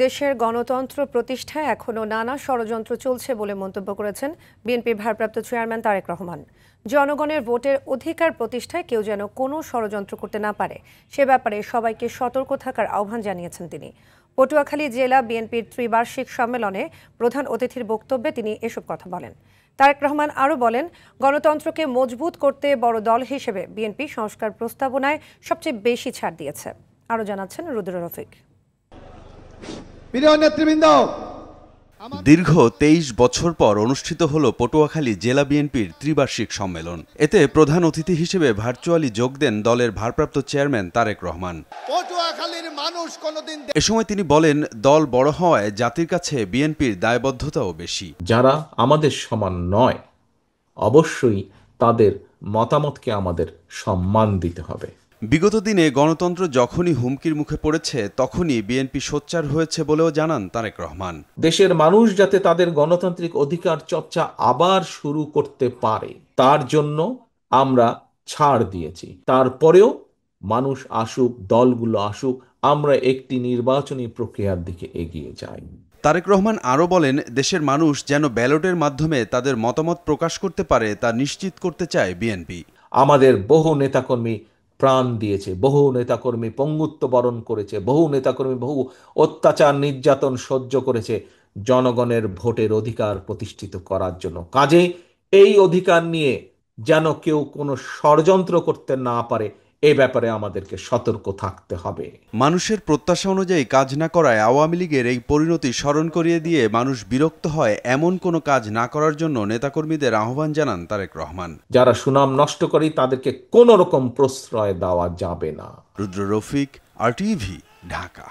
দেশের গণতন্ত্র প্রতিষ্ঠায় এখনো নানা ষড়যন্ত্র চলছে বলে মন্তব্য করেছেন বিএনপির ভারপ্রাপ্ত চেয়ারম্যান তারেক রহমান। জনগণের ভোটের অধিকার প্রতিষ্ঠায় কেউ যেন কোনো ষড়যন্ত্র করতে না পারে সে ব্যাপারে সবাইকে সতর্ক থাকার আহ্বান জানিয়েছেন তিনি। পটুয়াখালী জেলা বিএনপির ত্রিবার্ষিক সম্মেলনে প্রধান অতিথির বক্তব্যে তিনি এসব কথা বলেন। তারেক রহমান আরও বলেন, গণতন্ত্রকে মজবুত করতে বড় দল হিসেবে বিএনপি সংস্কার প্রস্তাবনায় সবচেয়ে বেশি ছাড় দিয়েছে। আরও জানাচ্ছেন রুদ্র রফিক। দীর্ঘ ২৩ বছর পর অনুষ্ঠিত হল পটুয়াখালী জেলা বিএনপির ত্রিবার্ষিক সম্মেলন। এতে প্রধান অতিথি হিসেবে ভার্চুয়ালি যোগ দেন দলের ভারপ্রাপ্ত চেয়ারম্যান তারেক রহমান। এ সময় তিনি বলেন, দল বড় হওয়ায় জাতির কাছে বিএনপির দায়বদ্ধতাও বেশি। যারা আমাদের সমান নয়, অবশ্যই তাদের মতামতকে আমাদের সম্মান দিতে হবে। বিগত দিনে গণতন্ত্র যখনই হুমকির মুখে পড়েছে তখনই বিএনপি সোচ্চার হয়েছে বলেও জানান তারেক রহমান। দেশের মানুষ যাতে তাদের গণতান্ত্রিক অধিকার চর্চা আবার শুরু করতে পারে তার জন্য আমরা ছাড় দিয়েছি। তারপরেও মানুষ আসুক, দলগুলো আসুক, আমরা একটি নির্বাচনী প্রক্রিয়ার দিকে এগিয়ে যাই। তারেক রহমান আরও বলেন, দেশের মানুষ যেন ব্যালটের মাধ্যমে তাদের মতামত প্রকাশ করতে পারে তা নিশ্চিত করতে চায় বিএনপি। আমাদের বহু নেতাকর্মী প্রাণ দিয়েছে, বহু নেতাকর্মী পঙ্গুত্ব বরণ করেছে, বহু নেতাকর্মী বহু অত্যাচার নির্যাতন সহ্য করেছে জনগণের ভোটের অধিকার প্রতিষ্ঠিত করার জন্য। কাজে এই অধিকার নিয়ে যেন কেউ কোনো ষড়যন্ত্র করতে না পারে এ ব্যাপারে আমাদেরকে সতর্ক থাকতে হবে। মানুষের প্রত্যাশা অনুযায়ী কাজ না করায় আওয়ামী লীগের এই পরিণতি স্মরণ করিয়ে দিয়ে মানুষ বিরক্ত হয় এমন কোনো কাজ না করার জন্য নেতাকর্মীদের আহ্বান জানান তারেক রহমান। যারা সুনাম নষ্ট করে তাদেরকে কোনো রকম প্রশ্রয় দেওয়া যাবে না। রুদ্র রফিক, RTV, ঢাকা।